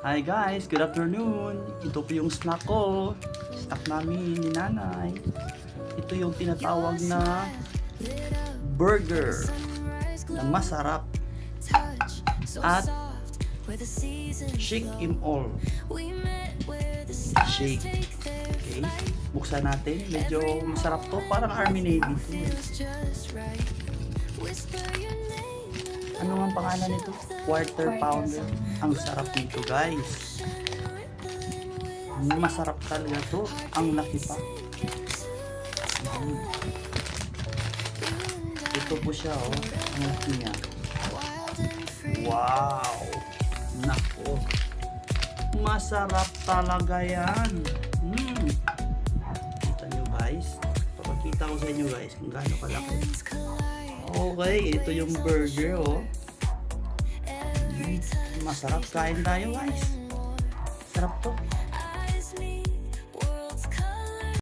Hi guys, good afternoon. Ito po yung snack ko. Snack namin ni nanay. Ito yung tinatawag na burger na masarap at shake him all. Shake. Okay. Buksan natin. Medyo masarap to. Parang Army Navy to. Ano ang pangalan nito? Quarter pounder. Ang sarap nito guys. Masarap talaga to. Ang laki pa. Ito po siya oh. Ang laki niya. Wow! Nako. Masarap talaga yan. Kita nyo guys. Papakita ko sa inyo guys kung gaano kalaki. Okay, ito yung burger oh. Masarap, kain tayo guys. Sarap to.